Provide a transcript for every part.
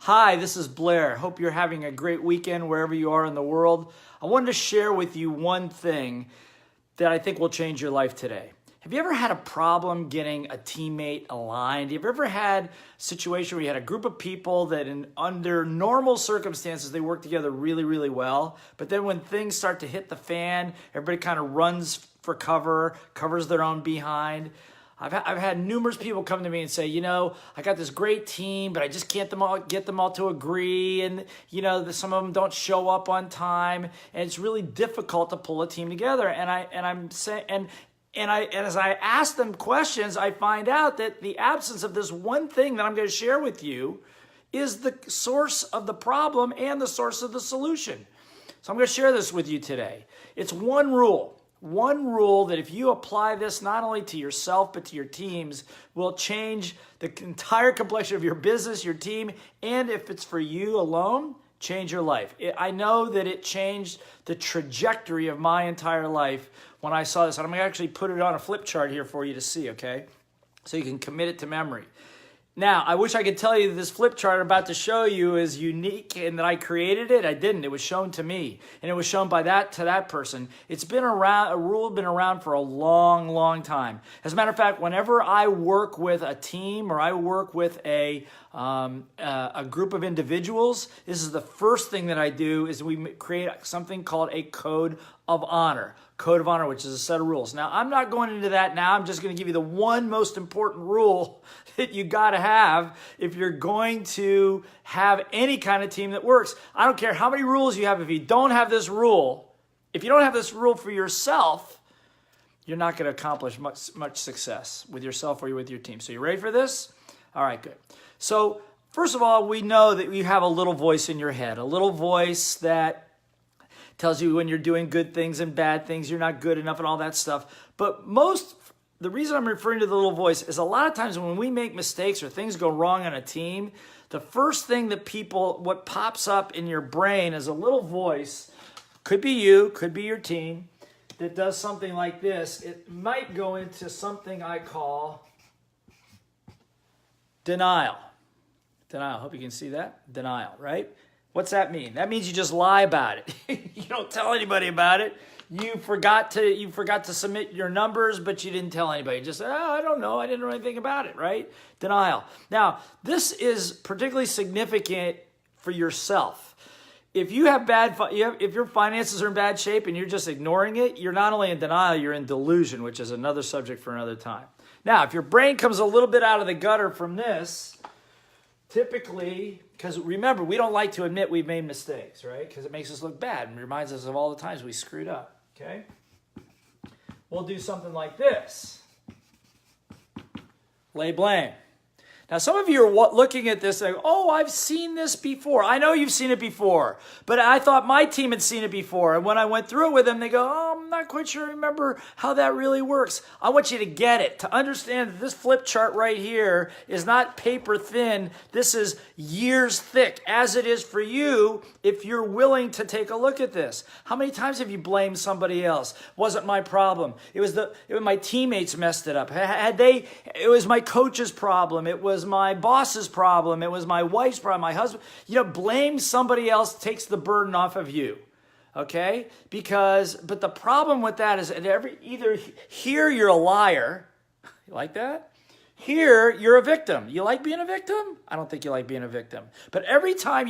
Hi, this is Blair. Hope you're having a great weekend wherever you are in the world. I wanted to share with you one thing that I think will change your life today. Have you ever had a problem getting a teammate aligned? Have you ever had a situation where you had a group of people that under normal circumstances, they work together really, really well, but then when things start to hit the fan, everybody kind of runs for cover, covers their own behind. I've had numerous people come to me and say, I got this great team, but I just can't get them all to agree. And, some of them don't show up on time. And it's really difficult to pull a team together. And as I ask them questions, I find out that the absence of this one thing that I'm going to share with you is the source of the problem and the source of the solution. So I'm going to share this with you today. It's one rule. One rule that if you apply this not only to yourself but to your teams will change the entire complexion of your business, your team, and if it's for you alone, change your life. I know that it changed the trajectory of my entire life when I saw this. And I'm going to actually put it on a flip chart here for you to see, okay? So you can commit it to memory. Now, I wish I could tell you that this flip chart I'm about to show you is unique and that I created it. I didn't. It was shown to me, and it was shown by that person. It's been around, a rule been around for a long, long time. As a matter of fact, whenever I work with a team or I work with a group of individuals, this is the first thing that I do is we create something called a code of honor. Code of honor, which is a set of rules. Now, I'm not going into that now. I'm just going to give you the one most important rule that you got to have if you're going to have any kind of team that works. I don't care how many rules you have. If you don't have this rule, for yourself, you're not going to accomplish much success with yourself or with your team. So you ready for this? All right, good. So first of all, we know that you have a little voice in your head, a little voice that tells you when you're doing good things and bad things, you're not good enough and all that stuff. But the reason I'm referring to the little voice is a lot of times when we make mistakes or things go wrong on a team, the first thing that what pops up in your brain is a little voice, could be you, could be your team, that does something like this. It might go into something I call denial. Denial, hope you can see that. Denial, right? What's that mean? That means you just lie about it. You don't tell anybody about it. You forgot to submit your numbers, but you didn't tell anybody. You just said, I don't know. I didn't know anything about it, right? Denial. Now, this is particularly significant for yourself. If you have if your finances are in bad shape and you're just ignoring it, you're not only in denial, you're in delusion, which is another subject for another time. Now, if your brain comes a little bit out of the gutter from this, typically, because remember, we don't like to admit we've made mistakes, right? Because it makes us look bad and reminds us of all the times we screwed up, okay? We'll do something like this. Lay blame. Now, some of you are looking at this and oh, I've seen this before. I know you've seen it before, but I thought my team had seen it before. And when I went through it with them, they go, oh, I'm not quite sure I remember how that really works. I want you to get it, to understand that this flip chart right here is not paper thin. This is years thick, as it is for you if you're willing to take a look at this. How many times have you blamed somebody else? Wasn't my problem. It was my teammates messed it up. It was my coach's problem. It was my boss's problem. It was my wife's problem, my husband. Blame somebody else takes the burden off of you. Okay? But the problem with that is either here you're a liar. You like that? Here you're a victim. You like being a victim? I don't think you like being a victim. But every time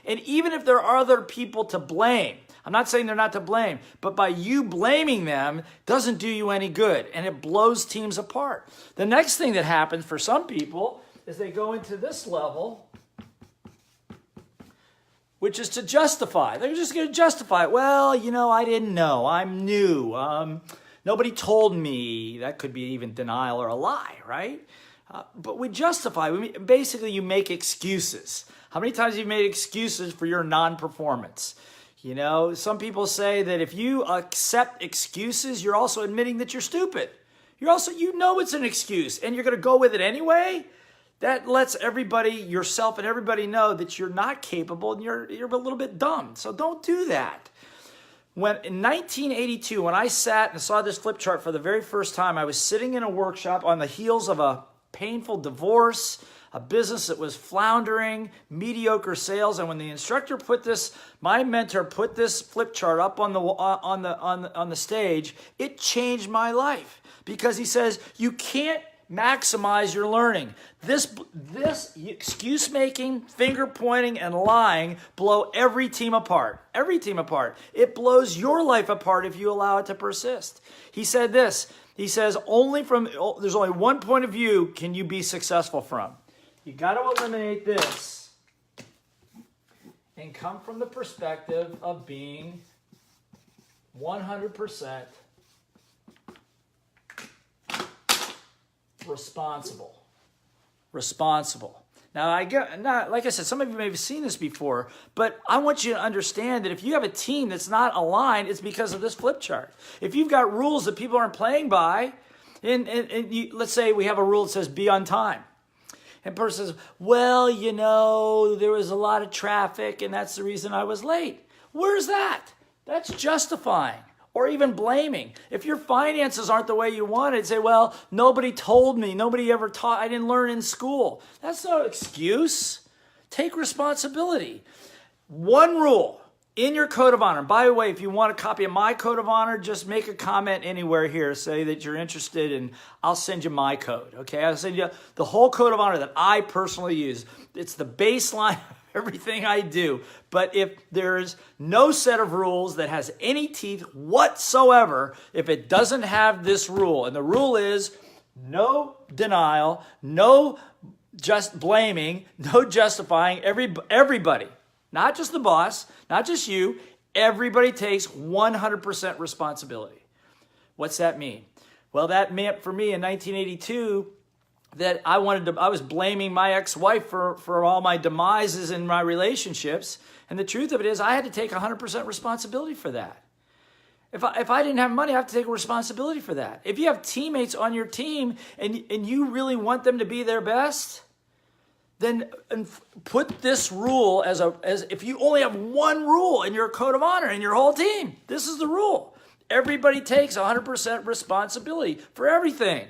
and even if there are other people to blame, I'm not saying they're not to blame, but by you blaming them doesn't do you any good, and it blows teams apart. The next thing that happens for some people is they go into this level, which is to justify. They're just going to justify it. Well, I didn't know. I'm new. Nobody told me. That could be even denial or a lie, right? But we justify. Basically, you make excuses. How many times have you made excuses for your non-performance? Some people say that if you accept excuses, you're also admitting that you're stupid. It's an excuse, and you're going to go with it anyway. That lets yourself and everybody know that you're not capable and you're a little bit dumb. So don't do that. In 1982, when I sat and saw this flip chart for the very first time, I was sitting in a workshop on the heels of a painful divorce. a business that was floundering, mediocre sales. And when the instructor put this, my mentor put this flip chart up on the stage, it changed my life, because he says you can't maximize your learning. This excuse making, finger pointing, and lying blow every team apart. Every team apart. It blows your life apart if you allow it to persist. He said this. He says there's only one point of view can you be successful from. You got to eliminate this and come from the perspective of being 100% responsible. Now, like I said, some of you may have seen this before, but I want you to understand that if you have a team that's not aligned, it's because of this flip chart. If you've got rules that people aren't playing by, and let's say we have a rule that says be on time. And a person says, well, there was a lot of traffic, and that's the reason I was late. Where's that? That's justifying. Or even blaming. If your finances aren't the way you wanted, say, well, nobody told me, nobody ever taught, I didn't learn in school. That's no excuse. Take responsibility. One rule in your code of honor. And by the way, if you want a copy of my code of honor, just make a comment anywhere here. Say that you're interested, and I'll send you my code. Okay, I'll send you the whole code of honor that I personally use. It's the baseline of everything I do. But if there's no set of rules that has any teeth whatsoever, if it doesn't have this rule, and the rule is no denial, no just blaming, no justifying, everybody, not just the boss, not just you, everybody takes 100% responsibility. What's that mean? Well, that meant for me in 1982 that I was blaming my ex-wife for all my demises in my relationships. And the truth of it is I had to take 100% responsibility for that. If I didn't have money, I have to take responsibility for that. If you have teammates on your team and you really want them to be their best, then put this rule as if you only have one rule in your code of honor in your whole team, this is the rule. Everybody takes 100% responsibility for everything.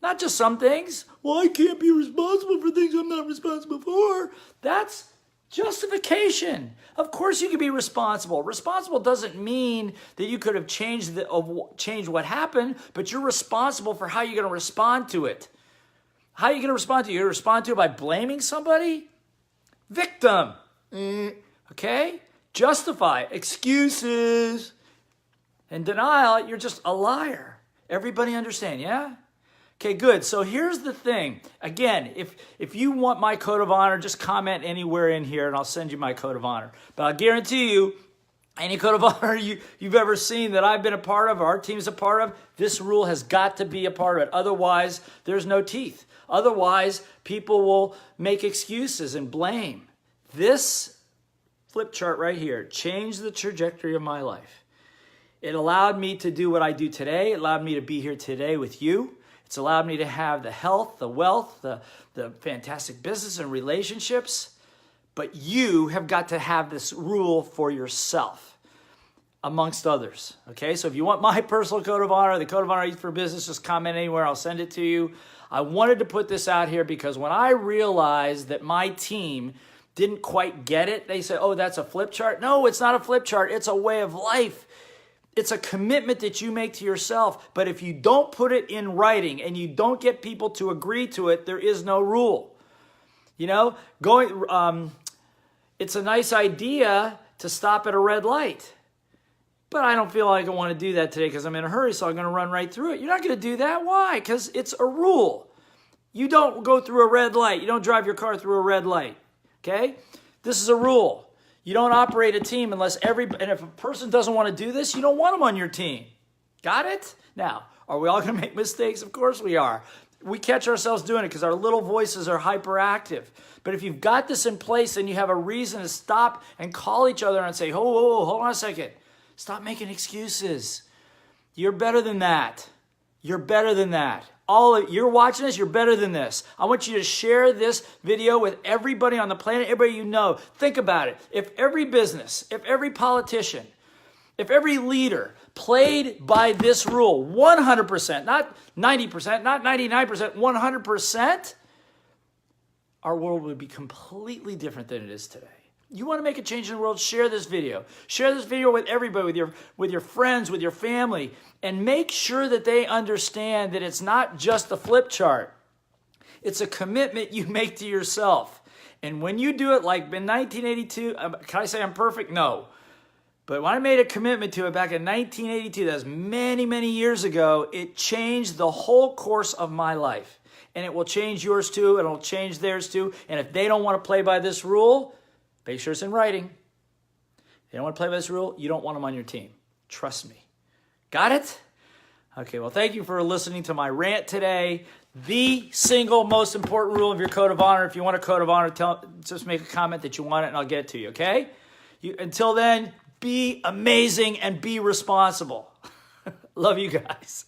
Not just some things. Well, I can't be responsible for things I'm not responsible for. That's justification. Of course you can be responsible. Responsible doesn't mean that you could have changed what happened, but you're responsible for how you're going to respond to it. How are you going to respond to it? You're going to respond to it by blaming somebody? Victim. Okay? Justify. Excuses. And denial, you're just a liar. Everybody understand, yeah? Okay, good. So here's the thing. Again, if you want my code of honor, just comment anywhere in here and I'll send you my code of honor. But I'll guarantee you, any code of honor you've ever seen that I've been a part of, or our team's a part of, this rule has got to be a part of it. Otherwise, there's no teeth. Otherwise, people will make excuses and blame. This flip chart right here changed the trajectory of my life. It allowed me to do what I do today. It allowed me to be here today with you. It's allowed me to have the health, the wealth, the fantastic business and relationships. But you have got to have this rule for yourself, amongst others. Okay, so if you want my personal code of honor, the code of honor I use for business, just comment anywhere. I'll send it to you. I wanted to put this out here because when I realized that my team didn't quite get it, they said, oh, that's a flip chart. No, it's not a flip chart. It's a way of life. It's a commitment that you make to yourself. But if you don't put it in writing and you don't get people to agree to it, there is no rule. You know, it's a nice idea to stop at a red light. But I don't feel like I want to do that today because I'm in a hurry, so I'm going to run right through it. You're not going to do that. Why? Because it's a rule. You don't go through a red light. You don't drive your car through a red light. Okay? This is a rule. You don't operate a team unless and if a person doesn't want to do this, you don't want them on your team. Got it? Now, are we all going to make mistakes? Of course we are. We catch ourselves doing it because our little voices are hyperactive. But if you've got this in place, then you have a reason to stop and call each other and say, oh, hold on a second. Stop making excuses. You're better than that. You're better than that. You're watching this, you're better than this. I want you to share this video with everybody on the planet, everybody you know. Think about it. If every business, if every politician, if every leader played by this rule 100%, not 90%, not 99%, 100%, our world would be completely different than it is today. You want to make a change in the world, share this video. Share this video with everybody, with your friends, with your family, and make sure that they understand that it's not just a flip chart. It's a commitment you make to yourself. And when you do it, like in 1982, can I say I'm perfect? No. But when I made a commitment to it back in 1982, that's many, many years ago, it changed the whole course of my life. And it will change yours too, and it'll change theirs too. And if they don't want to play by this rule, make sure it's in writing. If they don't want to play by this rule, you don't want them on your team. Trust me. Got it? Okay, well, thank you for listening to my rant today. The single most important rule of your code of honor. If you want a code of honor, just make a comment that you want it, and I'll get it to you, okay? Until then, be amazing and be responsible. Love you guys.